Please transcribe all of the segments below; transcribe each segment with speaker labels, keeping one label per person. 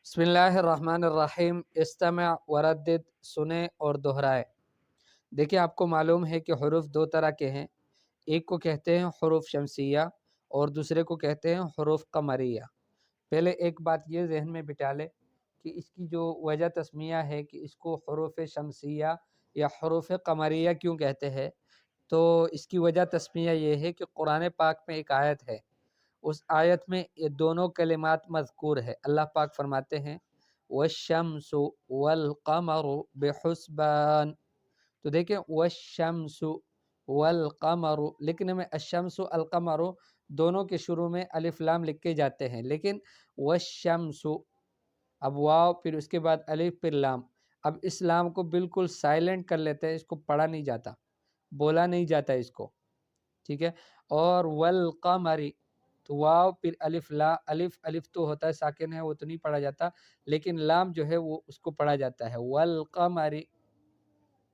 Speaker 1: بسم اللہ الرحمن الرحیم استمع وردد، سنیں اور دہرائے۔ دیکھیں، آپ کو معلوم ہے کہ حروف دو طرح کے ہیں، ایک کو کہتے ہیں حروف شمسیہ اور دوسرے کو کہتے ہیں حروف قمریہ۔ پہلے ایک بات یہ ذہن میں بٹھا لے کہ اس کی جو وجہ تسمیہ ہے کہ اس کو حروف شمسیہ یا حروف قمریہ کیوں کہتے ہیں، تو اس کی وجہ تسمیہ یہ ہے کہ قرآن پاک میں ایک آیت ہے، اس آیت میں یہ دونوں کلمات مذکور ہے۔ اللہ پاک فرماتے ہیں والشمس والقمر بحسبان، تو دیکھیں والشمس والقمر لکھنے میں الشمس القمر دونوں کے شروع میں الف لام لکھے جاتے ہیں، لیکن والشمس اب واو پھر اس کے بعد الف پھر لام، اب اس لام کو بالکل سائلنٹ کر لیتے ہیں، اس کو پڑھا نہیں جاتا، بولا نہیں جاتا اس کو، ٹھیک ہے۔ اور والقمر تو واو پھر الف لا، الف تو ہوتا ہے ساکن ہے، وہ تو نہیں پڑھا جاتا، لیکن لام جو ہے وہ اس کو پڑھا جاتا ہے، والقمر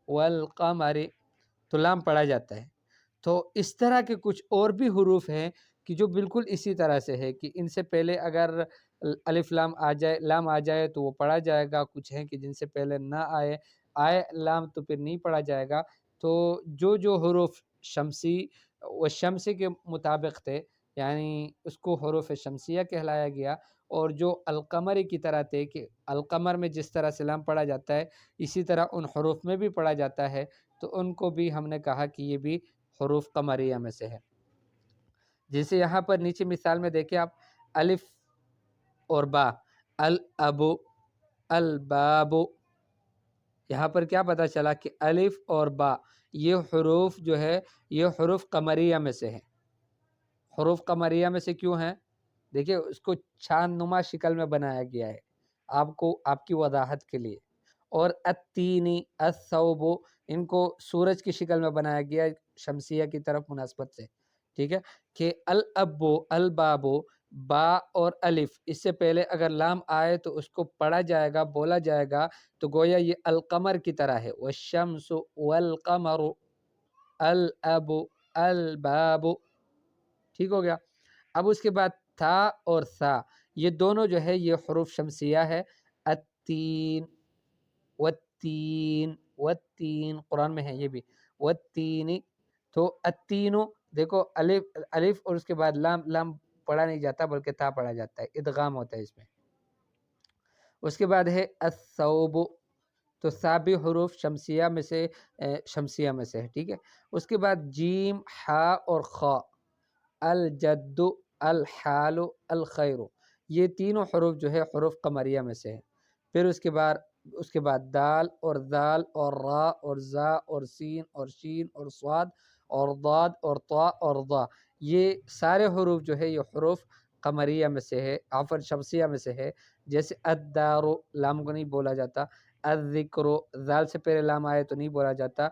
Speaker 1: والقمر تو لام پڑھا جاتا ہے۔ تو اس طرح کے کچھ اور بھی حروف ہیں کہ جو بالکل اسی طرح سے ہے کہ ان سے پہلے اگر الف لام آ جائے، لام آ جائے تو وہ پڑھا جائے گا، کچھ ہیں کہ جن سے پہلے نہ آئے لام تو پھر نہیں پڑھا جائے گا۔ تو جو حروف شمسی و شمسی کے مطابق تھے یعنی اس کو حروف شمسیہ کہلایا گیا، اور جو القمر کی طرح تھے کہ القمر میں جس طرح سے لام پڑھا جاتا ہے اسی طرح ان حروف میں بھی پڑھا جاتا ہے، تو ان کو بھی ہم نے کہا کہ یہ بھی حروف قمریہ میں سے ہے۔ جیسے یہاں پر نیچے مثال میں دیکھیں آپ، الف اور با، الاب الباب، یہاں پر کیا پتہ چلا کہ الف اور با یہ حروف جو ہے یہ حروف قمریہ میں سے ہے۔ حروف قمریہ میں سے کیوں ہیں؟ دیکھیں اس کو چاند نما شکل میں بنایا گیا ہے آپ کی وضاحت کے لیے، اور التینی الثوب ان کو سورج کی شکل میں بنایا گیا ہے شمسیہ کی طرف مناسبت سے، ٹھیک ہے، کہ الاب الباب با اور الف اس سے پہلے اگر لام آئے تو اس کو پڑھا جائے گا، بولا جائے گا، تو گویا یہ القمر کی طرح ہے، والشمس والقمر الاب الباب، ٹھیک ہو گیا۔ اب اس کے بعد تھا اور ثا یہ دونوں جو ہے یہ حروف شمسیہ ہے، التین والتین والتین قرآن میں ہے یہ بھی والتین، تو التینو دیکھو الف اور اس کے بعد لام پڑھا نہیں جاتا بلکہ تا پڑھا جاتا ہے، ادغام ہوتا ہے اس میں۔ اس کے بعد ہے الثوب، تو ثا بھی حروف شمسیہ میں سے ہے، ٹھیک ہے۔ اس کے بعد جیم ہا اور خا، الجد الحال الخیر، یہ تینوں حروف جو ہے حروف قمریہ میں سے ہے۔ پھر اس کے بعد دال اور ذال اور را اور زا اور سین اور شین اور صاد اور ضاد اور طا اور ضا، یہ سارے حروف جو ہے یہ حروف قمریہ میں سے ہے، عفوا شمسیہ میں سے ہے۔ جیسے الدار لام کو نہیں بولا جاتا، الذکر ذال سے پہلے لام آئے تو نہیں بولا جاتا،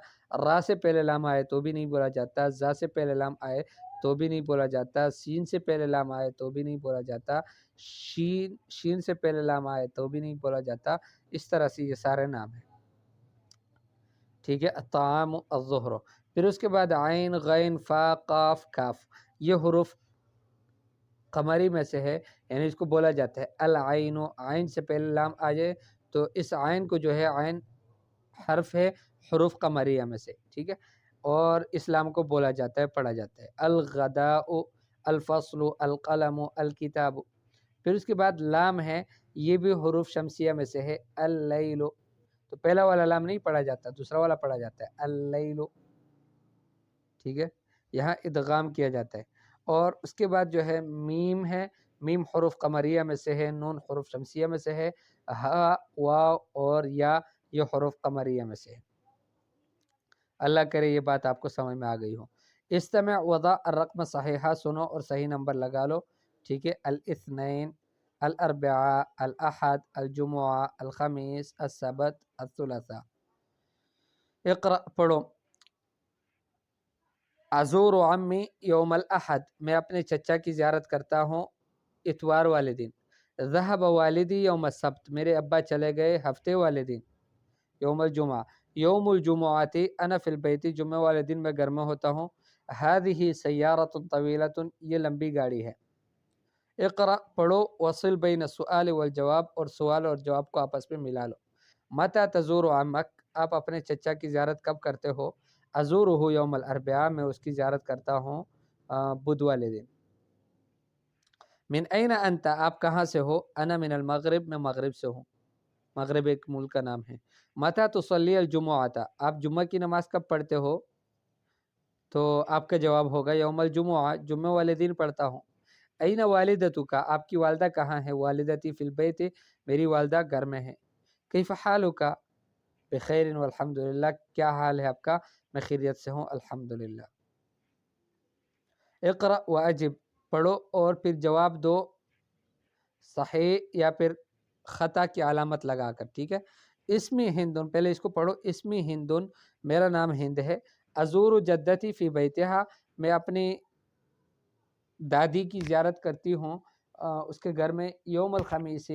Speaker 1: را سے پہلے لام آئے تو بھی نہیں بولا جاتا، زا سے پہلے لام آئے تو بھی نہیں بولا جاتا، سین سے پہلے لام آئے تو بھی نہیں بولا جاتا، شین سے پہلے لام آئے تو بھی نہیں بولا جاتا، اس طرح سے یہ سارے نام ہیں، ٹھیک ہے۔ الطعام الظہر، پھر اس کے بعد عین غین فا قاف کاف، یہ حروف قمری میں سے ہے، یعنی اس کو بولا جاتا ہے العین، عین سے پہلے لام آ جائے تو اس عین کو جو ہے عین حرف ہے حروف قمریہ میں سے، ٹھیک ہے، اور اسلام کو بولا جاتا ہے، پڑھا جاتا ہے۔ الغداء الفصل القلم الکتاب، پھر اس کے بعد لام ہے، یہ بھی حروف شمسیہ میں سے ہے، اللیل، تو پہلا والا لام نہیں پڑھا جاتا، دوسرا والا پڑھا جاتا ہے اللیل، ٹھیک ہے، یہاں ادغام کیا جاتا ہے۔ اور اس کے بعد جو ہے میم ہے، میم حروف قمریہ میں سے ہے، نون حروف شمسیہ میں سے ہے، ہا واو اور یا یہ حروف قمریہ میں سے ہے۔ اللہ کرے یہ بات آپ کو سمجھ میں آ گئی ہو۔ استمع وضع الرقم صحیحہ، سنو اور صحیح نمبر لگا لو، ٹھیک ہے۔ الاثنین الاربعاء الاحد الجمعہ الخمیس السبت الثلاثاء۔ اقرأ پڑھو۔ ازور عمی یوم الاحد، میں اپنے چچا کی زیارت کرتا ہوں اتوار والے دن۔ ذهب والدی یوم السبت، میرے ابا چلے گئے ہفتے والے دن۔ یوم الجمعہ، یوم الجمعۃ انا فی البیت، جمعہ والے دن میں گھر میں ہوتا ہوں۔ هذه سیارۃ طویلۃ، یہ لمبی گاڑی ہے۔ اقرا پڑھو، وصل بین السؤال والجواب، اور سوال اور جواب کو آپس میں ملا لو۔ متی تزور عمک، آپ اپنے چچا کی زیارت کب کرتے ہو؟ ازورہ یوم الاربعاء، میں اس کی زیارت کرتا ہوں بدھ والے دن۔ من این انت، آپ کہاں سے ہو؟ انا من المغرب، میں مغرب سے ہوں۔ مغرب ایک ملک کا نام ہے۔ متی تصلی الجمعۃ، آپ جمعہ کی نماز کب پڑھتے ہو؟ تو آپ کا جواب ہوگا یوم الجمعہ، جمعہ والے دن پڑھتا ہوں۔ این والدتک، آپ کی والدہ کہاں ہے؟ والدتی فی البیت، میری والدہ گھر میں ہے۔ کیف حالک؟ بخیر والحمد للہ، کیا حال ہے آپ کا؟ میں خیریت سے ہوں الحمدللہ۔ اقرأ واجب، پڑھو اور پھر جواب دو صحیح یا پھر خطا کی علامت لگا کر، ٹھیک ہے۔ اسمی ہندن، پہلے اس کو پڑھو۔ اسمی ہندن، میرا نام ہند ہے۔ ازور جدتی فی بیتہا، میں اپنی دادی کی زیارت کرتی ہوں اس کے گھر میں، یوم الخمیس،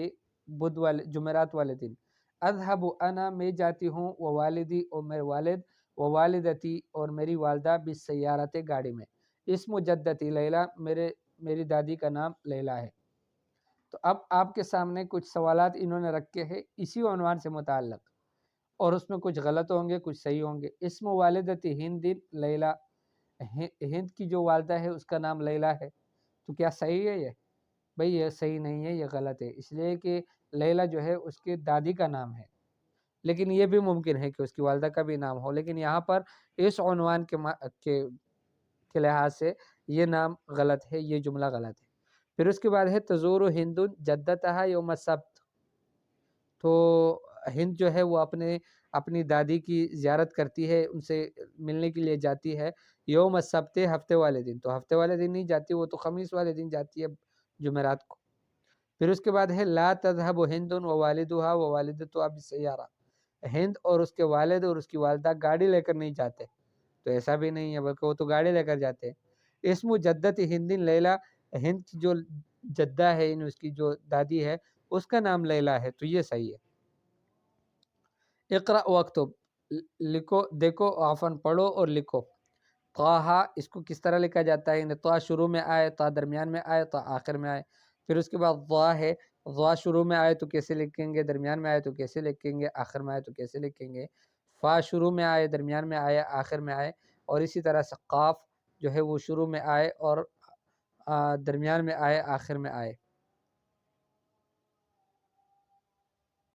Speaker 1: بدھ والے جمعرات والے دن۔ اذهب انا، میں جاتی ہوں، ووالدی، اور میرے والد، ووالدتی، اور میری والدہ، بالسیارت، گاڑی میں۔ اسم جدتی لیلہ، میری دادی کا نام لیلہ ہے۔ تو اب آپ کے سامنے کچھ سوالات انہوں نے رکھے ہیں اسی عنوان سے متعلق، اور اس میں کچھ غلط ہوں گے کچھ صحیح ہوں گے۔ اسم والدتی ہند لیلہ، ہند کی جو والدہ ہے اس کا نام لیلہ ہے، تو کیا صحیح ہے یہ؟ بھئی یہ صحیح نہیں ہے، یہ غلط ہے، اس لیے کہ لیلہ جو ہے اس کی دادی کا نام ہے، لیکن یہ بھی ممکن ہے کہ اس کی والدہ کا بھی نام ہو، لیکن یہاں پر اس عنوان کے لحاظ سے یہ نام غلط ہے، یہ جملہ غلط ہے۔ پھر اس کے بعد ہے تزور ہند جدتہا یوم السبت، تو ہند جو ہے وہ اپنی دادی کی زیارت کرتی ہے، ان سے ملنے کے لیے جاتی ہے یوم السبت، ہفتے والے دن، تو ہفتے والے دن نہیں جاتی، وہ تو خمیس والے دن جاتی ہے، جمعرات کو۔ پھر اس کے بعد ہے لا تذهب ہند ووالدها ووالدتها بالسیارہ، ہند اور اس کے والد اور اس کی والدہ گاڑی لے کر نہیں جاتے، تو ایسا بھی نہیں ہے، بلکہ وہ تو گاڑی لے کر جاتے ہیں۔ اسم جدت ہند لیلہ، ہند کی جو جدہ ہے، اس کی جو دادی ہے اس کا نام لیلہ ہے، تو یہ صحیح ہے۔ اقرأ واکتب، لکھو، دیکھو، عفواً پڑھو اور لکھو۔ طٰہٰ، اس کو کس طرح لکھا جاتا ہے؟ طٰ شروع میں آئے، طٰ درمیان میں آئے، طٰ آخر میں آئے۔ پھر اس کے بعد ضا ہے، ضا شروع میں آئے تو کیسے لکھیں گے، درمیان میں آئے تو کیسے لکھیں گے، آخر میں آئے تو کیسے لکھیں گے۔ فا شروع میں آئے، درمیان میں آئے، آخر میں آئے، اور اسی طرح سے قاف جو ہے وہ شروع میں آئے اور درمیان میں آئے، آخر میں آئے۔